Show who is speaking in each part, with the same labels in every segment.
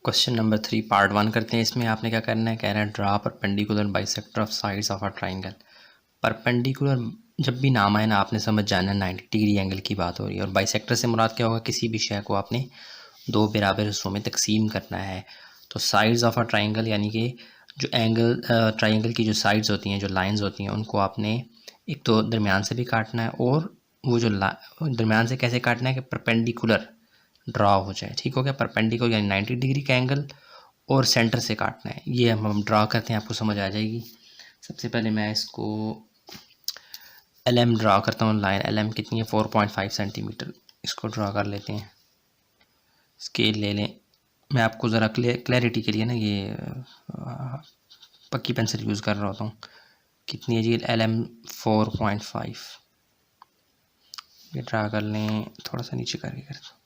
Speaker 1: Question number 3 part 1 करते हैं। इसमें आपने क्या करना है, कह रहा है draw perpendicular bisector of sides of a triangle. Perpendicular जब भी नाम आए ना आपने समझ जाना 90 डिग्री एंगल की बात हो रही है। और बाइसेक्टर से मुराद क्या होगा, किसी भी शय को आपने दो बराबर हिस्सों में तकसीम करना है। तो साइड्स ऑफ अ ट्राइंगल यानी कि जो एंगल ट्राइंगल की जो साइड्स होती हैं, जो लाइंस होती हैं, उनको आपने एक तो दरमियान से भी काटना है और वो जो दरमियान से कैसे काटना है कि परपेंडिकुलर ड्रा हो जाए। ठीक हो गया। परपेंडिकुलर यानी 90 डिग्री का एंगल और सेंटर से काटना है। ये हम ड्रा करते हैं, आपको समझ आ जाएगी। सबसे पहले मैं इसको LM ड्रा करता हूँ। लाइन LM कितनी है, 4.5 सेंटीमीटर। इसको ड्रा कर लेते हैं, स्केल ले लें। मैं आपको ज़रा क्लैरिटी के लिए ना ये पक्की पेंसिल यूज़ कर रहा होता हूँ। कितनी है जी, LM 4.5। ये ड्रा कर लें, थोड़ा सा नीचे करके करता हूँ।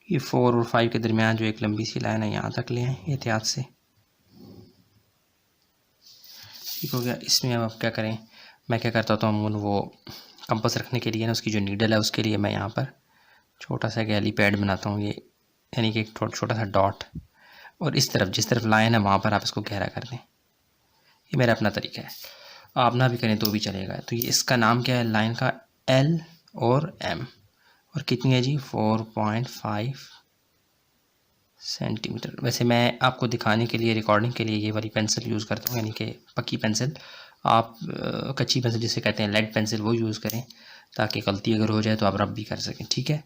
Speaker 1: ये 4 और 5 के दरमियान जो एक लंबी सी लाइन है, यहाँ तक ले आए एहतियात से। ठीक हो गया। इसमें अब आप क्या करें, मैं क्या करता हूँ, वो कंपास रखने के लिए ना उसकी जो नीडल है उसके लिए मैं यहाँ पर छोटा सा गैली पैड बनाता हूँ, ये यानी कि एक छोटा सा डॉट। और इस तरफ जिस तरफ लाइन है वहाँ पर आप इसको गहरा कर दें। ये मेरा अपना तरीका है, आप ना भी करें तो भी चलेगा। तो ये इसका नाम क्या है लाइन का, L और M। और कितनी है जी, 4.5 सेंटीमीटर। वैसे मैं आपको दिखाने के लिए, रिकॉर्डिंग के लिए ये वाली पेंसिल यूज़ करता हूँ, यानी कि पक्की पेंसिल। आप कच्ची पेंसिल जिसे कहते हैं लेड पेंसिल, वो यूज़ करें ताकि गलती अगर हो जाए तो आप रब भी कर सकें। ठीक है।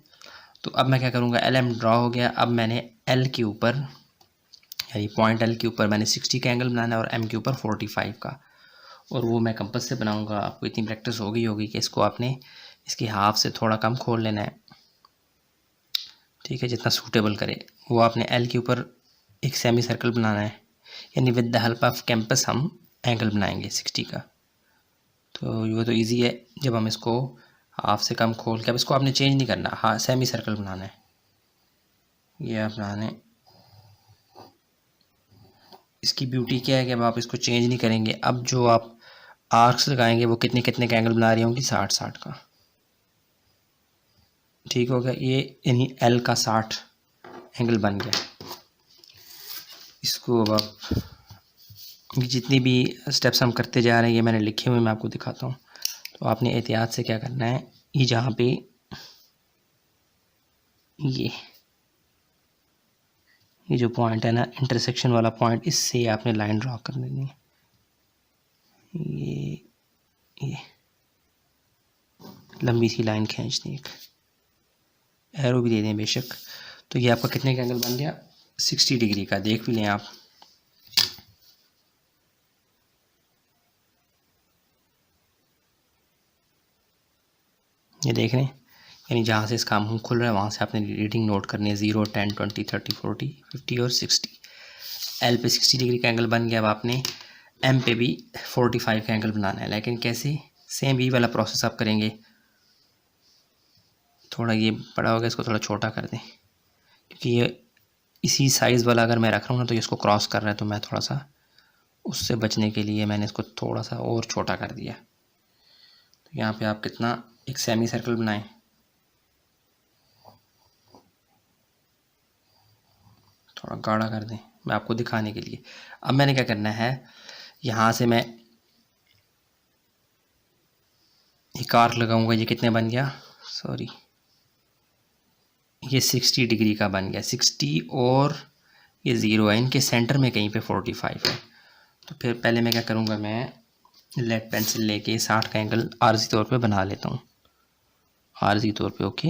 Speaker 1: तो अब मैं क्या करूँगा, LM ड्रा हो गया। अब मैंने L के ऊपर यानी पॉइंट L के ऊपर मैंने 60 का एंगल बनाना है और M के ऊपर 45 का। और वो मैं कंपास से बनाऊँगा। आपको इतनी प्रैक्टिस हो गई होगी कि इसको आपने इसकी हाफ से थोड़ा कम खोल लेना है। ठीक है, जितना सूटेबल करे। वो आपने L के ऊपर एक सेमी सर्कल बनाना है, यानी with the help off campus हम एंगल बनाएंगे 60 का। तो वो तो इजी है। जब हम इसको हाफ से कम खोल के, अब इसको आपने चेंज नहीं करना, हाँ सेमी सर्कल बनाना है। ये आप बनाने, इसकी ब्यूटी क्या है कि अब आप इसको चेंज नहीं करेंगे। अब जो आप आर्क्स लगाएंगे वो कितने कितने का एंगल बना रही होंगी, 60-60 का। ठीक हो गया। ये यानी L का 60 एंगल बन गया। इसको अब आप जितनी भी स्टेप्स हम करते जा रहे हैं, ये मैंने लिखे हुए, मैं आपको दिखाता हूँ। तो आपने एहतियात से क्या करना है, ये जहाँ पे ये जो पॉइंट है ना, इंटरसेक्शन वाला पॉइंट, इससे आपने लाइन ड्रॉ कर देनी है। ये लंबी सी लाइन खींच दें, एक एरो भी दे दें बेशक। तो ये आपका कितने का एंगल बन गया, 60 डिग्री का। देख भी लें आप, ये देख रहे हैं। यानी जहाँ से इसका मुंह खुल रहा है वहाँ से आपने रीडिंग नोट करनी है, 0, 10, 20, 30, 40, 50 और 60। L पे 60 डिग्री का एंगल बन गया। अब आपने M पे भी 45 का एंगल बनाना है, लेकिन कैसे, सेम यही वाला प्रोसेस आप करेंगे। थोड़ा ये बड़ा हो गया, इसको थोड़ा छोटा कर दें, क्योंकि ये इसी साइज़ वाला अगर मैं रख रहा हूँ ना तो ये इसको क्रॉस कर रहा है। तो मैं थोड़ा सा उससे बचने के लिए मैंने इसको थोड़ा सा और छोटा कर दिया। तो यहाँ पे आप कितना, एक सेमी सर्कल बनाएं, थोड़ा गाढ़ा कर दें मैं आपको दिखाने के लिए। अब मैंने क्या करना है, यहाँ से मैं एक आर्क लगाऊंगा। ये कितने बन गया, सॉरी, ये 60 डिग्री का बन गया। 60 और ये 0 है, इनके सेंटर में कहीं पे 45 है। तो फिर पहले मैं क्या करूँगा, मैं लेड पेंसिल लेके 60 का एंगल आर्जी तौर पे बना लेता हूँ। आर्जी तौर पे ओके,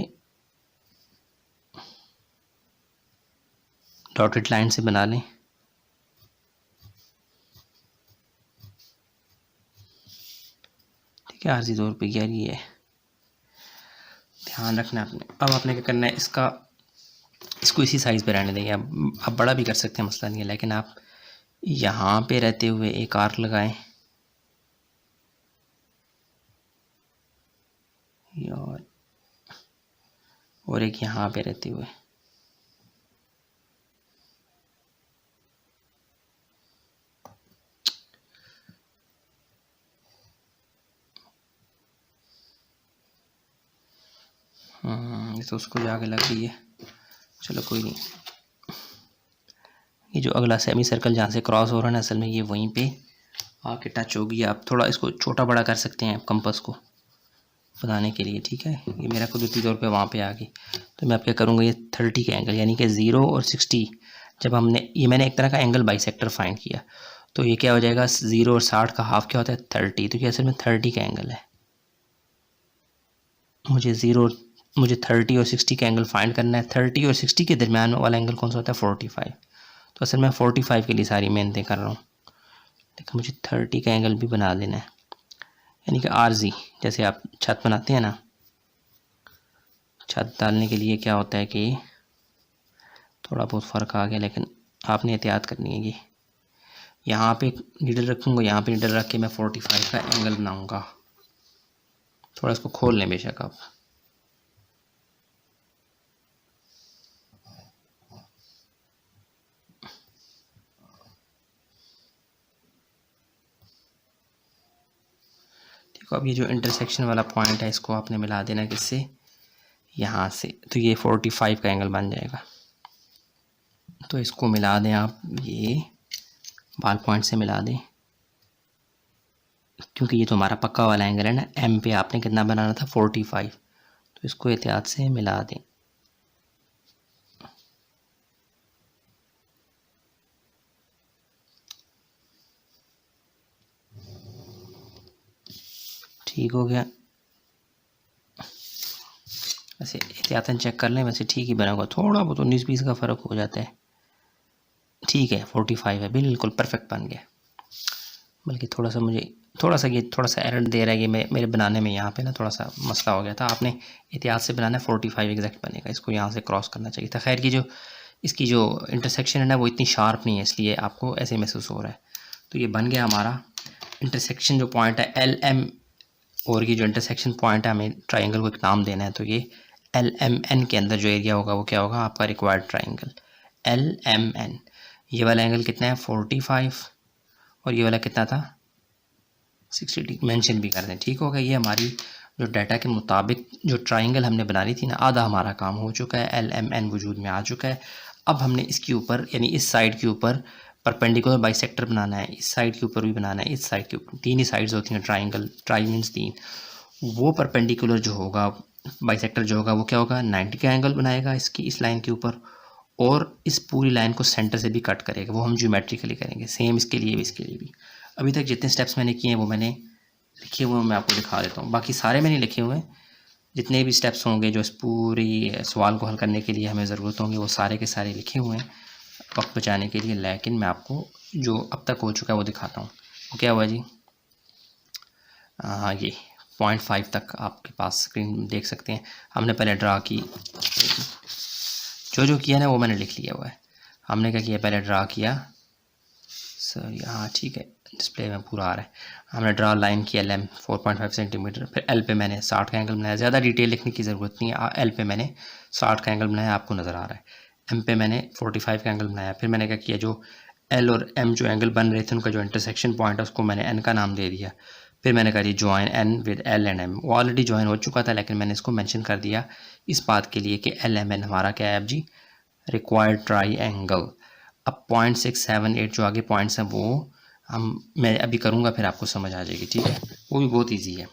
Speaker 1: डॉटेड लाइन से बना लें। ठीक है, आर्जी तौर पे यार ये है, ध्यान रखना आपने। अब आपने क्या करना है, इसको इसी साइज़ पे रहने देंगे। अब आप बड़ा भी कर सकते हैं, मसला नहीं है, लेकिन आप यहाँ पे रहते हुए एक आर्क लगाएं और एक यहाँ पे रहते हुए। ये तो उसको जाके लग रही है, चलो कोई नहीं। ये जो अगला सेमी सर्कल जहाँ से क्रॉस हो रहा है ना, असल में ये वहीं पे आके टच होगी। आप थोड़ा इसको छोटा बड़ा कर सकते हैं कंपास को बनाने के लिए, ठीक है। ये मेरा कुदरती तौर पे वहाँ पे आ गई, तो मैं अब क्या करूँगा, ये 30 का एंगल यानी कि 0 और 60, जब हमने ये मैंने एक तरह का एंगल बाइसेक्टर फाइंड किया, तो ये क्या हो जाएगा, 0 और 60 का हाफ क्या होता है 30, तो ये असल में 30 का एंगल है। मुझे 30 और 60 का एंगल फाइंड करना है। 30 और 60 के दरमियान वाला एंगल कौन सा होता है 45, तो असल में 45 के लिए सारी मेहनतें कर रहा हूँ। देखो मुझे 30 का एंगल भी बना देना है, यानी कि आरजी, जैसे आप छत बनाते हैं ना, छत डालने के लिए क्या होता है कि थोड़ा बहुत फ़र्क आ गया, लेकिन आपने एहतियात करनी है। ये यहाँ पे नीडल रखूँगा, यहाँ पे नीडल रख के मैं 45 का एंगल बनाऊँगा। थोड़ा इसको खोल लें बेशक आप। देखो अब ये जो इंटरसेक्शन वाला पॉइंट है, इसको आपने मिला देना किससे, यहाँ से, तो ये 45 का एंगल बन जाएगा। तो इसको मिला दें आप, ये बाल पॉइंट से मिला दें, क्योंकि ये तो हमारा पक्का वाला एंगल है ना। एम पे आपने कितना बनाना था 45, तो इसको एहतियात से मिला दें। ठीक हो गया, वैसे एहतियातन चेक कर लें, वैसे ठीक ही बना होगा, थोड़ा बहुत 19-20 का फ़र्क हो जाता है। ठीक है 45 है, बिल्कुल परफेक्ट बन गया। बल्कि थोड़ा सा एरर दे रहा है, ये मेरे बनाने में यहाँ पे ना थोड़ा सा मसला हो गया था। आपने एहतियात से बनाना है, 45 एग्जैक्ट बनेगा। इसको यहाँ से क्रॉस करना चाहिए था। खैर की इसकी जो इंटरसेक्शन है ना, वो इतनी शार्प नहीं है, इसलिए आपको ऐसे महसूस हो रहा है। तो ये बन गया हमारा इंटरसेक्शन जो पॉइंट है LM, और ये जो इंटरसेक्शन पॉइंट है, हमें ट्राइंगल को एक नाम देना है। तो ये LMN के अंदर जो एरिया होगा वो क्या होगा, आपका रिक्वायर्ड ट्राइंगल LMN। ये वाला एंगल कितना है 45, और ये वाला कितना था 60 मेंशन भी कर दें। ठीक होगा, ये हमारी जो डाटा के मुताबिक जो ट्राइंगल हमने बना ली थी ना, आधा हमारा काम हो चुका है। LMN वजूद में आ चुका है। अब हमने इसके ऊपर, यानी इस साइड के ऊपर परपेंडिकुलर बाइसेक्टर बनाना है, इस साइड के ऊपर भी बनाना है, इस साइड के ऊपर। 3 ही साइड्स होती हैं ट्राइंगल, ट्राई मीन्स 3। वो परपेंडिकुलर जो होगा बाइसेक्टर जो होगा वो क्या होगा 90 का एंगल बनाएगा इसकी, इस लाइन के ऊपर, और इस पूरी लाइन को सेंटर से भी कट करेगा। वो हम ज्योमेट्रिकली करेंगे, सेम इसके लिए भी इसके लिए भी। अभी तक जितने स्टेप्स मैंने किए हैं वो मैंने लिखे हुए हैं, मैं आपको दिखा देता हूँ। बाकी सारे मैंने लिखे हुए हैं, जितने भी स्टेप्स होंगे जो इस पूरी सवाल को हल करने के लिए हमें ज़रूरत होंगी, वो सारे के सारे लिखे हुए हैं वक्त बचाने के लिए। लेकिन मैं आपको जो अब तक हो चुका है वो दिखाता हूँ। वो क्या हुआ जी, हाँ ये 0.5 तक आपके पास स्क्रीन देख सकते हैं। हमने पहले ड्रा की, जो किया ना वो मैंने लिख लिया हुआ है। हमने क्या किया, पहले ड्रा किया, सॉरी हाँ ठीक है, डिस्प्ले में पूरा आ रहा है। हमने ड्रा लाइन की LM 4.5 सेंटीमीटर, फिर L पे मैंने 60 का एंगल बनाया। ज़्यादा डिटेल लिखने की ज़रूरत नहीं है। L पे मैंने 60 का एंगल बनाया, आपको नज़र आ रहा है। M पे मैंने 45 का एंगल बनाया। फिर मैंने क्या किया, जो L और M जो एंगल बन रहे थे उनका जो इंटरसेक्शन पॉइंट है उसको मैंने N का नाम दे दिया। फिर मैंने कहा जी join N with L and M। वो ऑलरेडी ज्वाइन हो चुका था, लेकिन मैंने इसको मैंशन कर दिया इस बात के लिए कि LMN हमारा क्या है अब जी, रिक्वायर्ड ट्राई एंगल। अब 0.678 जो आगे पॉइंट्स हैं वो मैं अभी करूँगा, फिर आपको समझ आ जाएगी। ठीक है, वो भी बहुत इजी है।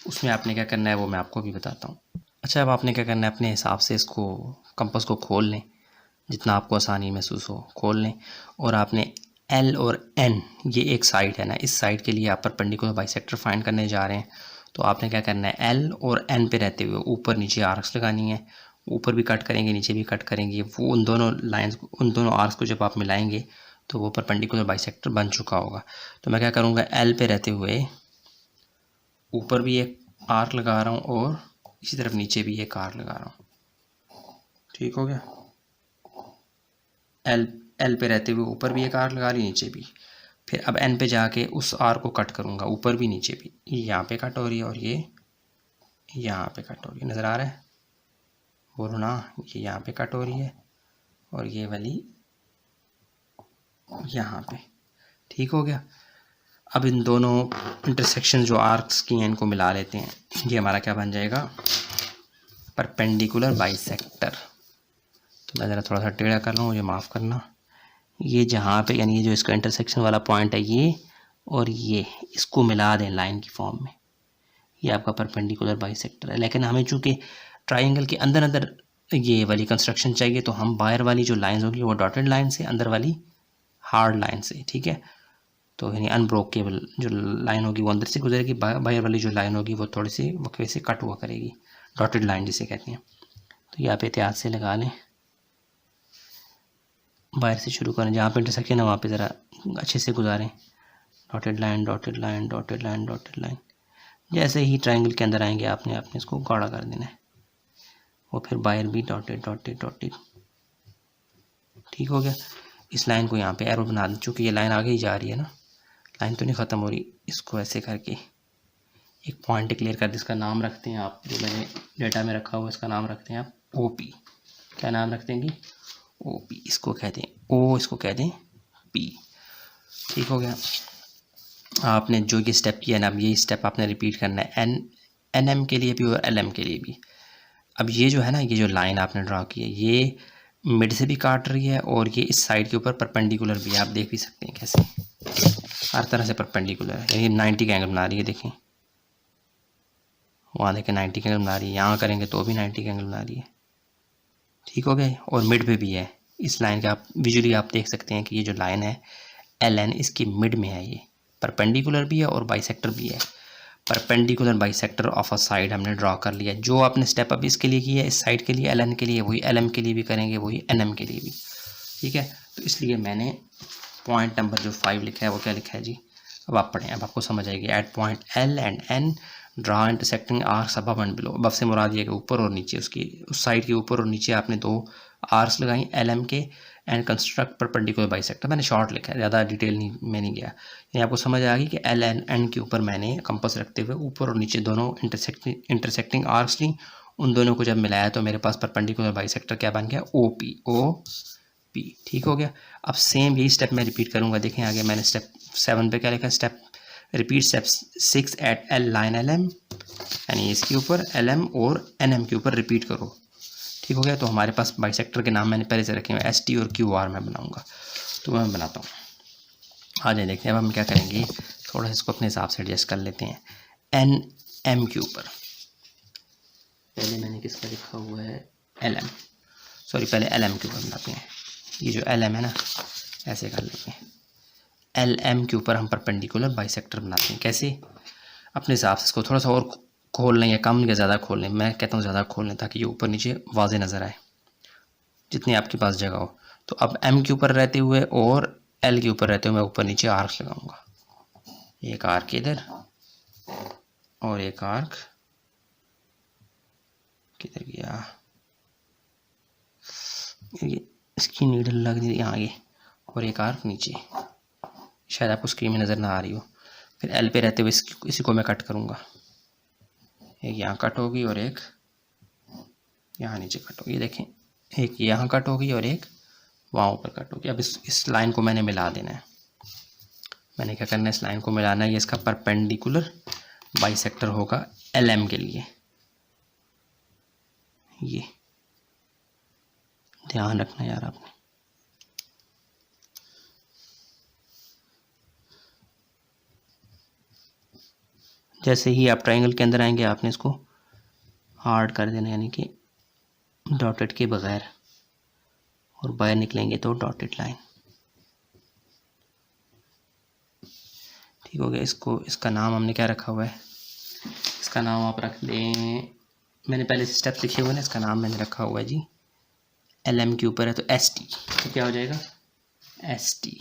Speaker 1: उसमें आपने क्या करना है वो मैं आपको भी बताता हूँ। अच्छा, अब आपने क्या करना है, अपने हिसाब से इसको कंपास को खोल लें, जितना आपको आसानी महसूस हो खोल लें। और आपने L और N, ये एक साइड है ना, इस साइड के लिए आप परपेंडिकुलर बाइसेक्टर फाइंड करने जा रहे हैं। तो आपने क्या करना है, L और N पे रहते हुए ऊपर नीचे आर्क्स लगानी है। ऊपर भी कट करेंगे, नीचे भी कट करेंगे। वो उन दोनों लाइंस, उन दोनों आर्क्स को जब आप मिलाएंगे तो वो परपेंडिकुलर बाइसेक्टर बन चुका होगा। तो मैं क्या करूँगा, L पे रहते हुए ऊपर भी एक आर्क लगा रहा हूँ और इसी तरफ नीचे भी एक आर्क लगा रहा हूँ। ठीक हो गया, L पे रहते हुए ऊपर भी एक आर्क लगा रही, नीचे भी। फिर अब N पे जाके उस आर्क को कट करूँगा, ऊपर भी नीचे भी। ये यहाँ पे कट हो रही है और ये यहाँ पे कट हो रही है, नज़र आ रहा है बोलो ना। ये यहाँ पे कट हो रही है और ये वाली यहाँ पे। ठीक हो गया। अब इन दोनों इंटरसेक्शन जो आर्क्स की हैं इनको मिला लेते हैं। ये हमारा क्या बन जाएगा, परपेंडिकुलर बाइसेक्टर। तो मैं ज़रा थोड़ा सा टेढ़ा कर लूँ, मुझे माफ़ करना। ये जहाँ पे यानी ये जो इसका इंटरसेक्शन वाला पॉइंट है ये और ये, इसको मिला दें लाइन की फॉर्म में, ये आपका परपेंडिकुलर बाइसेक्टर है। लेकिन हमें चूँकि ट्राइंगल के अंदर अंदर ये वाली कंस्ट्रक्शन चाहिए, तो हम बाहर वाली जो लाइंस होगी वो डॉटेड लाइन से, अंदर वाली हार्ड लाइन से, ठीक है। तो यानी अनब्रोकेबल जो लाइन होगी वो अंदर से गुजरेगी, बाहर वाली जो लाइन होगी वो थोड़ी सी वक्फे से कट हुआ करेगी, डॉटेड लाइन जिसे कहते हैं। तो यहाँ पे एहतियात से लगा लें, बाहर से शुरू करें, जहाँ पे इंटरसेक्शन है वहाँ पे ज़रा अच्छे से गुजारें, dotted line dotted line dotted line dotted line. जैसे ही ट्रायंगल के अंदर आएंगे आपने इसको गाढ़ा कर देना है, और फिर बाहर भी डॉटेड डॉटेड डॉटेड। ठीक हो गया। इस लाइन को यहाँ पे एरो बना दें, चूँकि ये लाइन आगे ही जा रही है ना, लाइन तो नहीं ख़त्म हो रही। इसको ऐसे करके एक पॉइंट डिक्लेयर कर दें, इसका नाम रखते हैं आप, जो मैंने डेटा में रखा हुआ इसका नाम रखते हैं आप OP। क्या नाम रखते हैं कि OP, इसको कहते हैं O, इसको कहते हैं P। ठीक हो गया। आपने जो ये स्टेप किया ना, अब ये स्टेप आपने रिपीट करना है NM के लिए भी और LM के लिए भी। अब ये जो है ना, ये जो लाइन आपने ड्रा की है ये मिड से भी काट रही है और ये इस साइड के ऊपर परपेंडिकुलर भी है। आप देख भी सकते हैं कैसे, हर तरह से परपेंडिकुलर है, यानी 90 का एंगल बना रही है। देखें वहाँ देखें 90 का एंगल बना रही है, यहाँ करेंगे तो भी 90 का एंगल बना रही है। ठीक हो गया। और मिड पे भी है इस लाइन का, आप विजुअली आप देख सकते हैं कि ये जो लाइन है LN इसकी मिड में है, ये परपेंडिकुलर भी है और बाइसेक्टर भी है। Perpendicular bisector of a side हमने ड्रॉ कर लिया। जो आपने स्टेप अभी इसके लिए किया है, इस साइड के लिए LN के लिए, वही LM के लिए भी करेंगे, वही NM के लिए भी। ठीक है। तो इसलिए मैंने पॉइंट नंबर जो 5 लिखा है वो क्या लिखा है जी, अब आप पढ़ें, अब आपको समझ आएगी। At point L and N draw intersecting arcs above and below. Above से मुराद ये कि ऊपर और नीचे, उसकी उस साइड के ऊपर और नीचे आपने 2 आर्क्स लगाई LM के, एंड कंस्ट्रक्ट परपेंडिकुलर बाइसेक्टर। मैंने शॉर्ट लिखा है, ज़्यादा डिटेल में नहीं गया। यानी आपको समझ आ गई कि L एंड N के ऊपर मैंने कंपास रखते हुए ऊपर और नीचे दोनों इंटरसेक्टिंग आर्क्स ली। उन दोनों को जब मिलाया तो मेरे पास परपेंडिकुलर बाइसेक्टर क्या बन गया, OP। ठीक हो गया। अब सेम यही स्टेप मैं रिपीट करूँगा। देखें आगे मैंने स्टेप 7 पे क्या लिखा, step repeat step 6 at L line LM, यानी इसके ऊपर LM और NM के ऊपर रिपीट करो। ठीक हो गया। तो हमारे पास बाइसेक्टर के नाम मैंने पहले से रखे हुए, ST और QR मैं बनाऊंगा, तो मैं बनाता हूँ। आ जाए देखते हैं। अब हम क्या करेंगे, थोड़ा सा इसको अपने हिसाब से एडजस्ट कर लेते हैं। NM के ऊपर पहले मैंने किसका लिखा हुआ है, LM, सॉरी पहले LM के ऊपर बनाते हैं। ये जो LM है ना, ऐसे कर लेते हैं। LM के ऊपर हम परपेंडिकुलर बाइसेक्टर बनाते हैं। कैसे, अपने हिसाब से इसको थोड़ा सा और खोल लें, या कम या ज़्यादा खोल लें। मैं कहता हूँ ज़्यादा खोल लें ताकि ये ऊपर नीचे वाजे नज़र आए, जितनी आपके पास जगह हो। तो अब M के ऊपर रहते हुए और L के ऊपर रहते हुए मैं ऊपर नीचे आर्क लगाऊंगा। एक आर्क इधर और एक आर्क किधर गया, इसकी नीडल लग रही यहाँ आगे, और एक आर्क नीचे, शायद आपको स्क्रीन में नज़र ना आ रही हो। फिर L पे रहते हुए इसी को मैं कट करूँगा। एक यहाँ कट होगी और एक यहाँ नीचे कट होगी। देखें, एक यहाँ कट होगी और एक वहाँ ऊपर कट होगी। अब इस लाइन को मैंने मिला देना है। मैंने क्या करना है, इस लाइन को मिलाना है। ये इसका परपेंडिकुलर बाइसेक्टर होगा LM के लिए। ये ध्यान रखना यार आपने। जैसे ही आप ट्रायंगल के अंदर आएंगे आपने इसको हार्ड कर देना, यानी कि डॉटेड के बगैर, और बाहर निकलेंगे तो डॉटेड लाइन। ठीक हो गया। इसका नाम हमने क्या रखा हुआ है, इसका नाम आप रख दें, मैंने पहले स्टेप लिखे हुए ना, इसका नाम मैंने रखा हुआ है जी, LM के ऊपर है तो ST। तो क्या हो जाएगा, ST।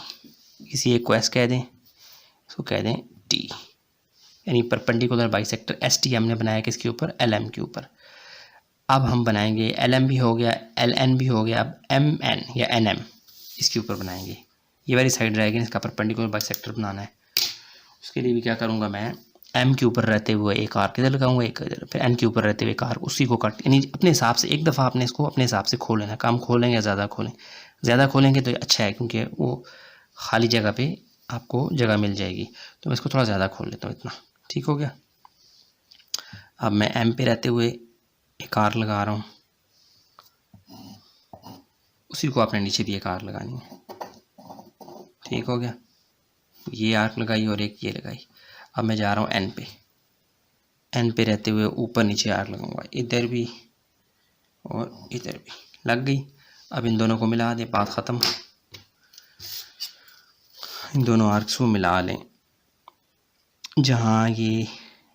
Speaker 1: किसी एक को S कह दें, इसको कह दें T, यानी परपेंडिकुलर बाइसेक्टर ST हमने बनाया किसके ऊपर, LM के ऊपर। अब हम बनाएंगे, LM भी हो गया, LN भी हो गया, अब MN या NM इसके ऊपर बनाएंगे। ये वाली साइड रहेगी, इसका परपेंडिकुलर बाइसेक्टर बनाना है। उसके लिए भी क्या करूँगा, मैं M के ऊपर रहते हुए एक आर्क इधर लगाऊंगा, एक इधर, फिर N के ऊपर रहते हुए एक आर्क, उसी को कट, यानी अपने हिसाब से एक दफ़ा आपने इसको अपने हिसाब से खोल लेना। कम खोलें या ज़्यादा खोलें, ज़्यादा खोलेंगे तो अच्छा है, क्योंकि वो खाली जगह पे आपको जगह मिल जाएगी। तो मैं इसको थोड़ा ज़्यादा खोल लेता हूँ, इतना। ठीक हो गया। अब मैं M पे रहते हुए एक आर्क लगा रहा हूँ, उसी को आपने नीचे भी एक आर्क लगानी है। ठीक हो गया, ये आर्क लगाई और एक ये लगाई। अब मैं जा रहा हूँ एन पे, एन पे रहते हुए ऊपर नीचे आर्क लगाऊंगा, इधर भी और इधर भी लग गई। अब इन दोनों को मिला दें, बात ख़त्म। इन दोनों आर्क्स को मिला लें, जहाँ ये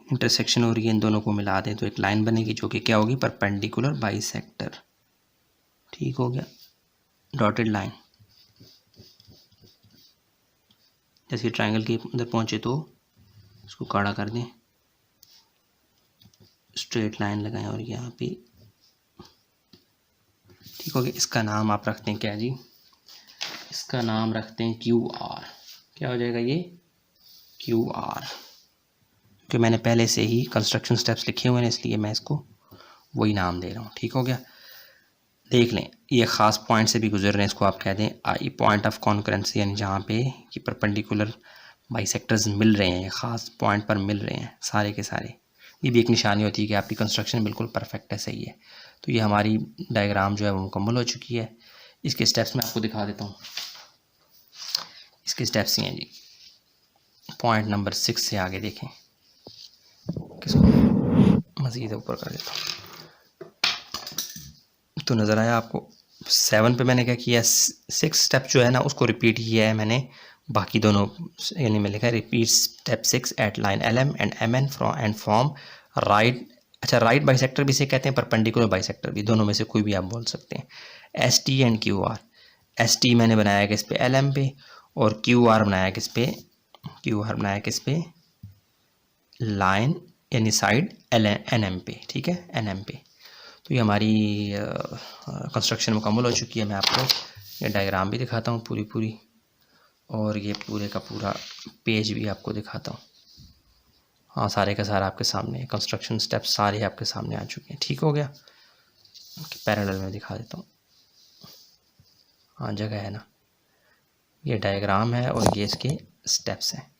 Speaker 1: इंटरसेक्शन हो रही है इन दोनों को मिला दें तो एक लाइन बनेगी जो कि क्या होगी, परपेंडिकुलर बाइसेक्टर। ठीक हो गया, डॉटेड लाइन। जैसे ट्रायंगल के अंदर पहुंचे तो इसको काड़ा कर दें, स्ट्रेट लाइन लगाएं और यहाँ पे। ठीक हो गया, इसका नाम आप रखते हैं क्या जी, इसका नाम रखते हैं क्यू आर। क्या हो जाएगा ये, क्यू आर, क्योंकि मैंने पहले से ही कंस्ट्रक्शन स्टेप्स लिखे हुए हैं इसलिए मैं इसको वही नाम दे रहा हूँ। ठीक हो गया, देख लें ये ख़ास पॉइंट से भी गुजर रहे हैं, इसको आप कह दें आई पॉइंट ऑफ कॉन्करेंसी, यानी जहाँ पे ये परपेंडिकुलर बाइसेक्टर्स मिल रहे हैं, ख़ास पॉइंट पर मिल रहे हैं सारे के सारे। ये भी एक निशानी होती है कि आपकी कंस्ट्रक्शन बिल्कुल परफेक्ट है, सही है। तो ये हमारी डायग्राम जो है वो मुकम्मल हो चुकी है। इसके स्टेप्स मैं आपको दिखा देता हूँ। इसके स्टेप्स ही हैं जी, पॉइंट नंबर 6 से आगे देखें, किसको मज़ीद ऊपर कर देता हूँ तो नज़र आया आपको। 7 पे मैंने क्या किया, 6 स्टेप जो है ना उसको रिपीट किया है मैंने बाकी दोनों, यानी मैं लिखा है repeat step 6 at line LM and MN from and form right. अच्छा, राइट बाइसेक्टर भी इसे कहते हैं, परपेंडिकुलर बाइसेक्टर भी, दोनों में से कोई भी आप बोल सकते हैं। ST एंड QR, ST मैंने बनाया किस पे, LM पे, और QR बनाया किस पे, QR बनाया किस पे, लाइन यानी साइड NM पे। ठीक है, NM पे। तो ये हमारी कंस्ट्रक्शन मुकम्मल हो चुकी है। मैं आपको ये डायग्राम भी दिखाता हूँ पूरी और ये पूरे का पूरा पेज भी आपको दिखाता हूँ। हाँ, सारे का सारा आपके सामने, कंस्ट्रक्शन स्टेप्स सारे आपके सामने आ चुके हैं। ठीक हो गया, पैरेलल में दिखा देता हूँ। हाँ, जगह है ना, ये डायग्राम है और ये इसके स्टेप्स हैं।